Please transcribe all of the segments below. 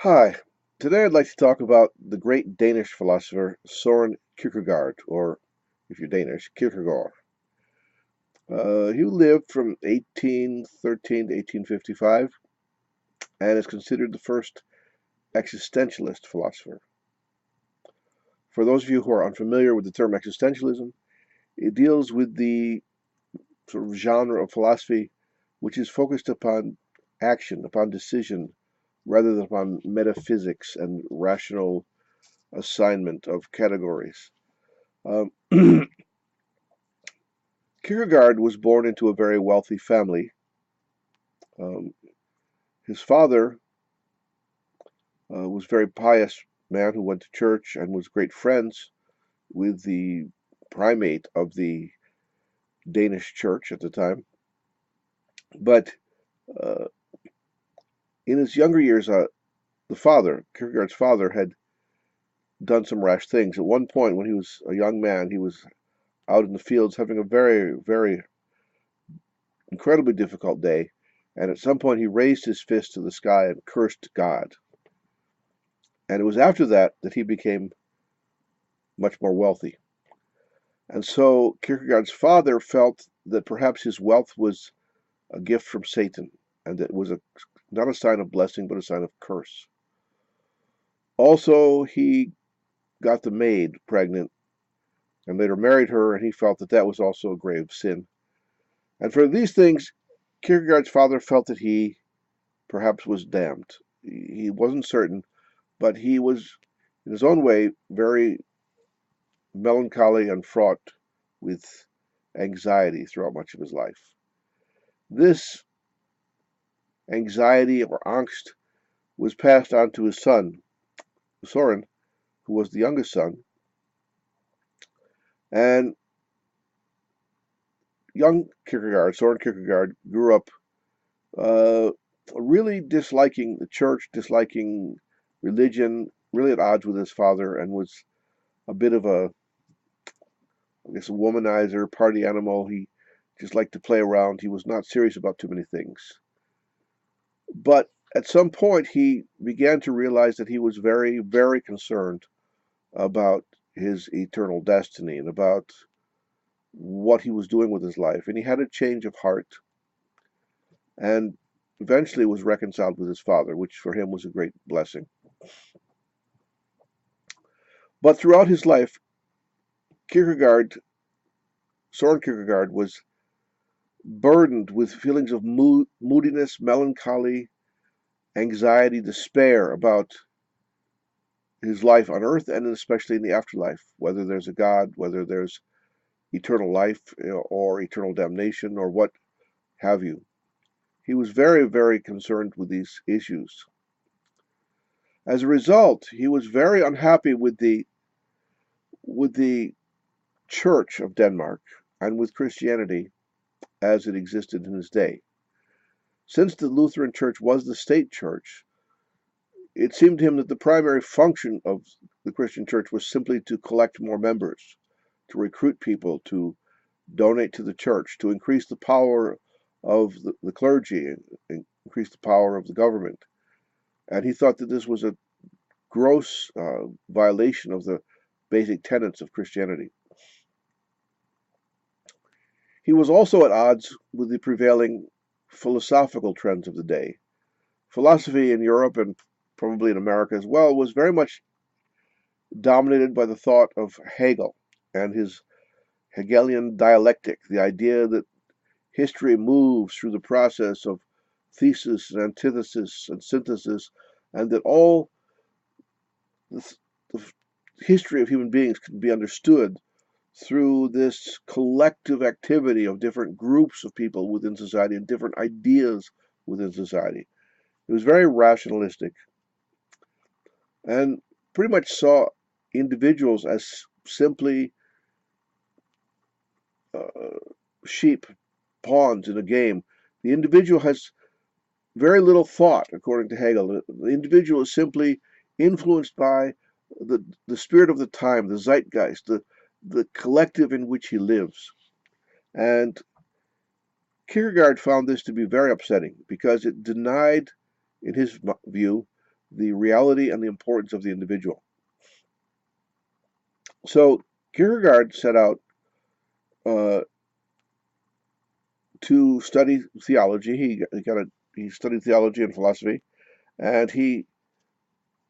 Hi, today I'd like to talk about the great Danish philosopher Soren Kierkegaard, or if you're Danish, Kierkegaard. He lived from 1813 to 1855 and is considered the first existentialist philosopher. For those of you who are unfamiliar with the term existentialism, it deals with the sort of genre of philosophy which is focused upon action, upon decision, rather than upon metaphysics and rational assignment of categories. Um, Kierkegaard was born into a very wealthy family. Um, his father was a very pious man who went to church and was great friends with the primate of the Danish church at the time. But uh, in his younger years, Kierkegaard's father, had done some rash things. At one point, when he was a young man, he was out in the fields having a very, very incredibly difficult day. And at some point, he raised his fist to the sky and cursed God. And it was after that that he became much more wealthy. And so Kierkegaard's father felt that perhaps his wealth was a gift from Satan, and that it was not a sign of blessing, but a sign of curse. Also, he got the maid pregnant and later married her, and he felt that that was also a grave sin. And for these things, Kierkegaard's father felt that he perhaps was damned. He wasn't certain, but he was, in his own way, very melancholy and fraught with anxiety throughout much of his life. This anxiety or angst was passed on to his son, Soren, who was the youngest son. And young Kierkegaard, Soren Kierkegaard, grew up uh, really disliking the church, disliking religion, really at odds with his father, and was a bit of I guess, a womanizer, party animal. He just liked to play around. He was not serious about too many things. But at some point, he began to realize that he was very, very concerned about his eternal destiny and about what he was doing with his life. And he had a change of heart and eventually was reconciled with his father, which for him was a great blessing. But throughout his life, Kierkegaard, Soren Kierkegaard, was burdened with feelings of moodiness, melancholy, anxiety, despair about his life on earth and especially in the afterlife, whether there's a God, whether there's eternal life, or eternal damnation, or what have you. He was very, very concerned with these issues. As a result, he was very unhappy with the Church of Denmark and with Christianity as it existed in his day. Since the Lutheran Church was the state church, it seemed to him that the primary function of the Christian church was simply to collect more members, to recruit people, to donate to the church, to increase the power of the clergy, and increase the power of the government. And he thought that this was a gross violation of the basic tenets of Christianity. He was also at odds with the prevailing philosophical trends of the day. Philosophy in Europe and probably in America as well was very much dominated by the thought of Hegel and his Hegelian dialectic, the idea that history moves through the process of thesis and antithesis and synthesis, and that all the history of human beings can be understood through this collective activity of different groups of people within society and different ideas within society. It was very rationalistic and pretty much saw individuals as simply uh, sheep, pawns in a game. The individual has very little thought, according to Hegel. The individual is simply influenced by the spirit of the time, the zeitgeist, the collective in which he lives. And Kierkegaard found this to be very upsetting because it denied, in his view, the reality and the importance of the individual. So Kierkegaard set out uh, to study theology. He studied theology and philosophy, and he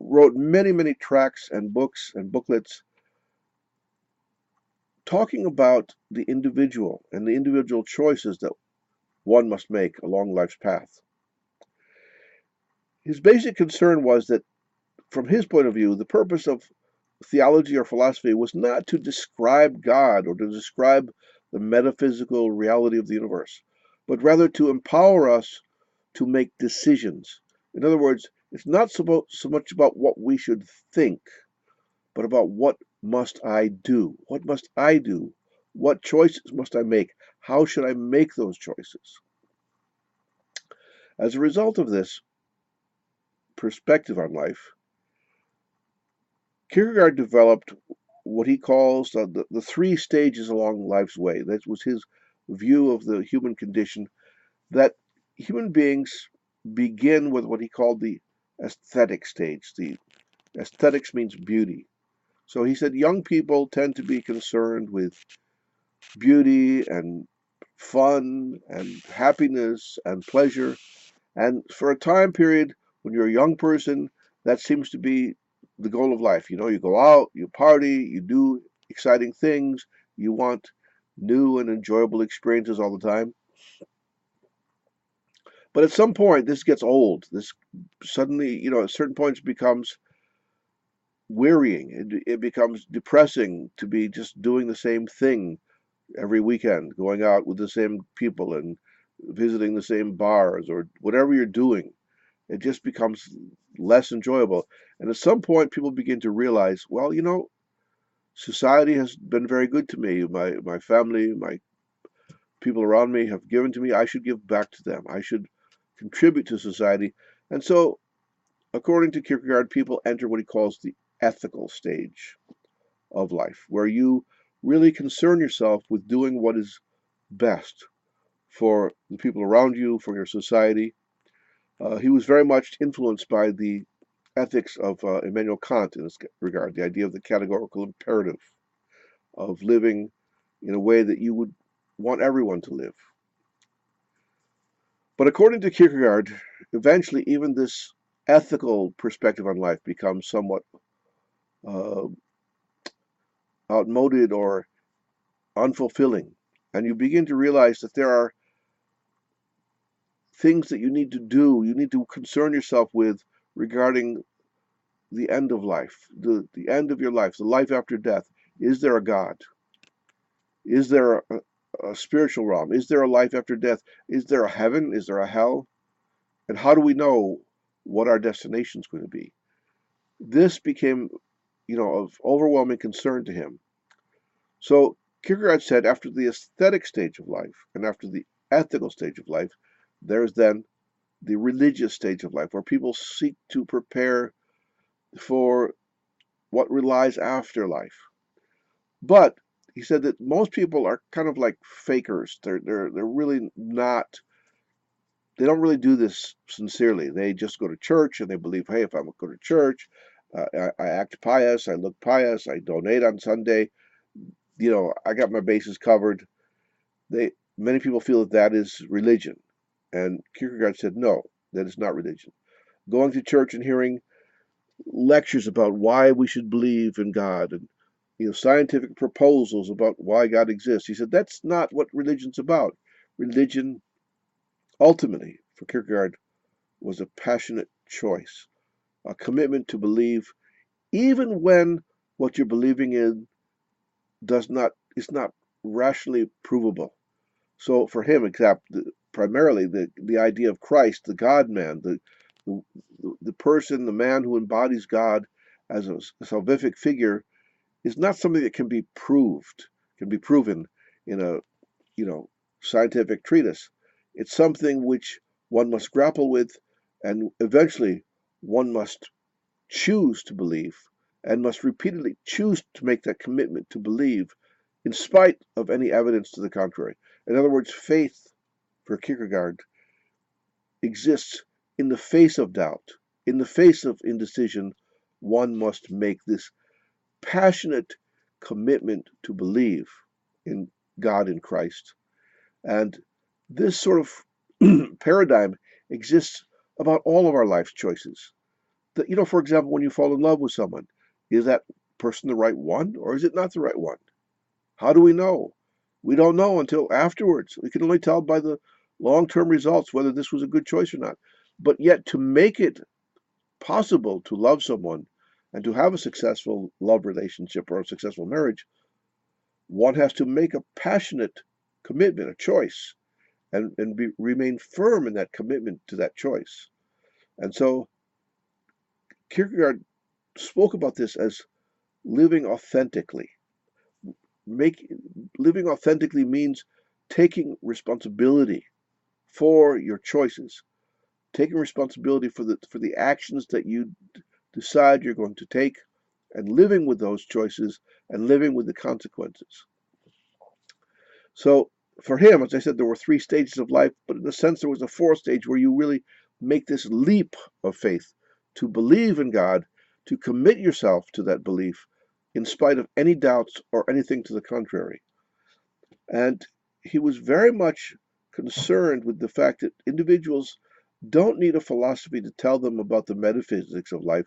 wrote many, many tracts and books and booklets talking about the individual and the individual choices that one must make along life's path. His basic concern was that, from his point of view, the purpose of theology or philosophy was not to describe God or to describe the metaphysical reality of the universe, but rather to empower us to make decisions. In other words, it's not so much about what we should think, but about what must I do? What must I do? What choices must I make? How should I make those choices? As a result of this perspective on life, Kierkegaard developed what he calls the three stages along life's way. That was his view of the human condition, that human beings begin with what he called the aesthetic stage. The aesthetics means beauty. So he said young people tend to be concerned with beauty and fun and happiness and pleasure. And for a time period when you're a young person, that seems to be the goal of life. You go out, you party, you do exciting things, you want new and enjoyable experiences all the time. But at some point, this gets old. This suddenly, at certain points, becomes wearying. It becomes depressing to be just doing the same thing every weekend, going out with the same people and visiting the same bars or whatever you're doing. It just becomes less enjoyable. And at some point, people begin to realize, well, society has been very good to me. My family, my people around me have given to me. I should give back to them. I should contribute to society. And so, according to Kierkegaard, people enter what he calls the ethical stage of life, where you really concern yourself with doing what is best for the people around you, for your society. He was very much influenced by the ethics of Immanuel Kant in this regard, the idea of the categorical imperative, of living in a way that you would want everyone to live. But according to Kierkegaard, eventually even this ethical perspective on life becomes somewhat uh, outmoded or unfulfilling. And you begin to realize that there are things that you need to do, you need to concern yourself with regarding the end of life, the end of your life, the life after death. Is there a God? Is there a spiritual realm? Is there a life after death? Is there a heaven? Is there a hell? And how do we know what our destination is going to be? This became, of overwhelming concern to him. So Kierkegaard said after the aesthetic stage of life and after the ethical stage of life, there's then the religious stage of life where people seek to prepare for what relies after life. But he said that most people are kind of like fakers. They're really not. They don't really do this sincerely. They just go to church and they believe, hey, if I go to church, I act pious, I look pious, I donate on Sunday. I got my bases covered. Many people feel that is religion, and Kierkegaard said no, that is not religion. Going to church and hearing lectures about why we should believe in God and scientific proposals about why God exists. He said that's not what religion's about. Religion, ultimately, for Kierkegaard, was a passionate choice, a commitment to believe, even when what you're believing in is not rationally provable. So for him, primarily the idea of Christ, the God-man, the person, the man who embodies God as a salvific figure, is not something that can be proven in a scientific treatise. It's something which one must grapple with, and eventually one must choose to believe, and must repeatedly choose to make that commitment to believe, in spite of any evidence to the contrary. In other words, faith for Kierkegaard exists in the face of doubt, in the face of indecision, one must make this passionate commitment to believe in God in Christ. And this sort of paradigm exists about all of our life's choices. That, for example, when you fall in love with someone, is that person the right one or is it not the right one? How do we know? We don't know until afterwards. We can only tell by the long-term results whether this was a good choice or not. But yet, to make it possible to love someone and to have a successful love relationship or a successful marriage, one has to make a passionate commitment, a choice, and remain firm in that commitment to that choice. And so Kierkegaard spoke about this as living authentically. Living authentically means taking responsibility for your choices, taking responsibility for the actions that you decide you're going to take, and living with those choices and living with the consequences. So for him, as I said, there were 3 stages of life, but in a sense there was a 4th stage where you really make this leap of faith to believe in God, to commit yourself to that belief in spite of any doubts or anything to the contrary. And he was very much concerned with the fact that individuals don't need a philosophy to tell them about the metaphysics of life.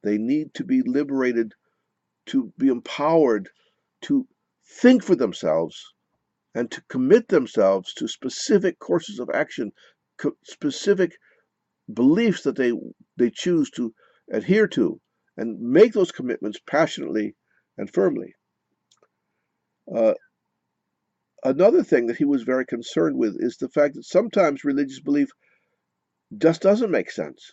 They need to be liberated, to be empowered to think for themselves and to commit themselves to specific courses of action, specific beliefs that they choose to adhere to, and make those commitments passionately and firmly. Another thing that he was very concerned with is the fact that sometimes religious belief just doesn't make sense.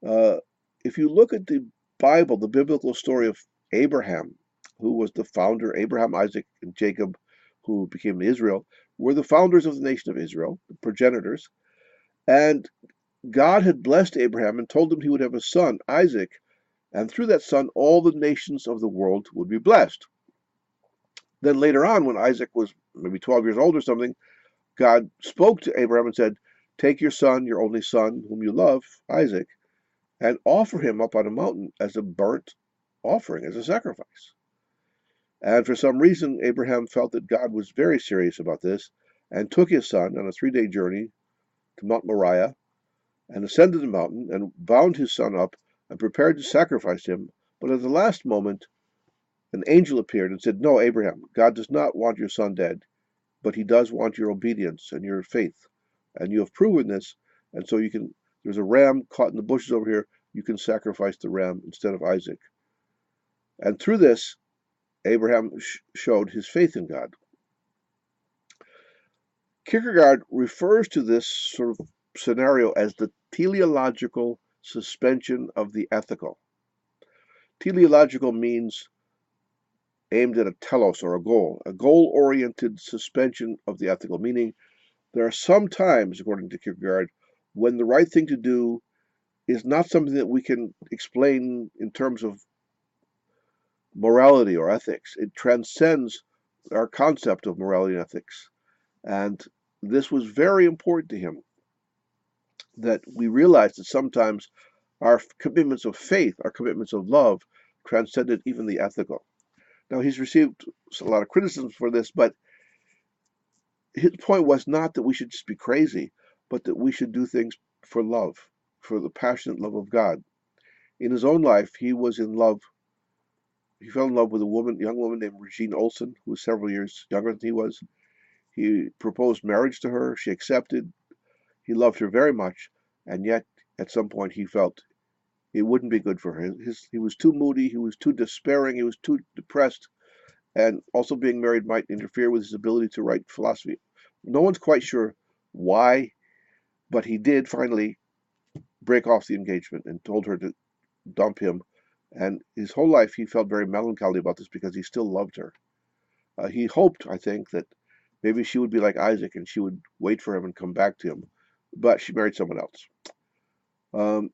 If you look at the Bible, the biblical story of Abraham, who was the founder, Abraham, Isaac, and Jacob, who became Israel, were the founders of the nation of Israel, the progenitors. And God had blessed Abraham and told him he would have a son, Isaac, and through that son, all the nations of the world would be blessed. Then later on, when Isaac was maybe 12 years old or something, God spoke to Abraham and said, take your son, your only son, whom you love, Isaac, and offer him up on a mountain as a burnt offering, as a sacrifice. And for some reason, Abraham felt that God was very serious about this and took his son on a 3-day journey to Mount Moriah and ascended the mountain and bound his son up and prepared to sacrifice him. But at the last moment, an angel appeared and said, no, Abraham, God does not want your son dead, but he does want your obedience and your faith. And you have proven this, and so there's a ram caught in the bushes over here, you can sacrifice the ram instead of Isaac. And through this, Abraham showed his faith in God. Kierkegaard refers to this sort of scenario as the teleological suspension of the ethical. Teleological means aimed at a telos, or a goal-oriented suspension of the ethical, meaning there are some times, according to Kierkegaard, when the right thing to do is not something that we can explain in terms of morality or ethics. It transcends our concept of morality and ethics. And this was very important to him, that we realize that sometimes our commitments of faith, our commitments of love, transcended even the ethical. Now, he's received a lot of criticism for this, but his point was not that we should just be crazy, but that we should do things for love, for the passionate love of God. In his own life, he was in love. He fell in love with a young woman named Regine Olsen, who was several years younger than he was. He proposed marriage to her. She accepted. He loved her very much, and yet at some point he felt it wouldn't be good for her. He was too moody. He was too despairing. He was too depressed. And also being married might interfere with his ability to write philosophy. No one's quite sure why, but he did finally break off the engagement and told her to dump him. And his whole life he felt very melancholy about this because he still loved her. He hoped, I think, that maybe she would be like Isaac and she would wait for him and come back to him. But she married someone else.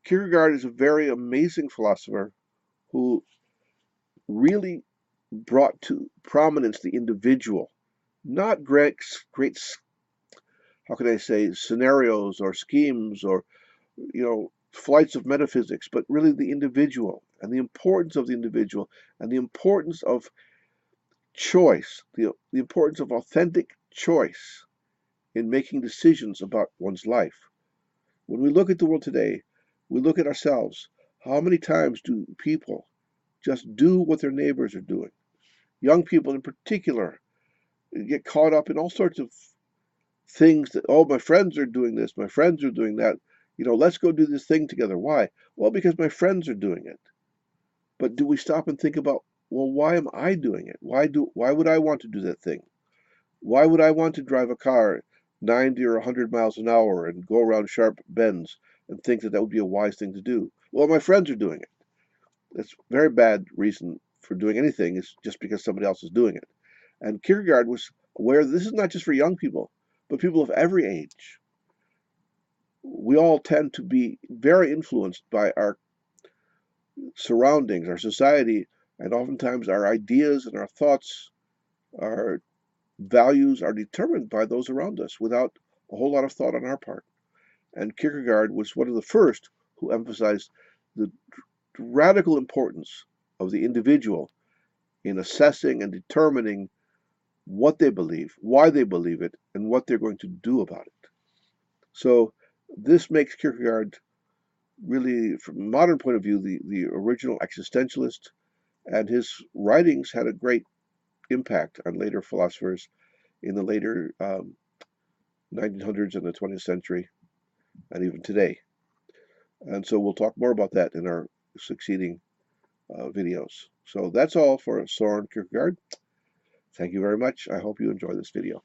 Kierkegaard is a very amazing philosopher who really brought to prominence the individual, not great, how can I say, scenarios or schemes or, flights of metaphysics, but really the individual and the importance of the individual and the importance of choice, the importance of authentic choice in making decisions about one's life. When we look at the world today, we look at ourselves. How many times do people just do what their neighbors are doing? Young people in particular get caught up in all sorts of things that, oh, my friends are doing this, my friends are doing that. Let's go do this thing together. Why? Well, because my friends are doing it. But do we stop and think about, well, why am I doing it? Why would I want to do that thing? Why would I want to drive a car 90 or 100 miles an hour and go around sharp bends and think that that would be a wise thing to do? Well, my friends are doing it. That's a very bad reason for doing anything, is just because somebody else is doing it. And Kierkegaard was aware that this is not just for young people, but people of every age. We all tend to be very influenced by our surroundings, our society, and oftentimes our ideas and our thoughts, our values are determined by those around us without a whole lot of thought on our part. And Kierkegaard was one of the first who emphasized the radical importance of the individual in assessing and determining what they believe, why they believe it, and what they're going to do about it. So this makes Kierkegaard really, from a modern point of view, the original existentialist, and his writings had a great impact on later philosophers in the later 1900s and the 20th century, and even today. And so we'll talk more about that in our succeeding videos. So that's all for Soren Kierkegaard. Thank you very much. I hope you enjoy this video.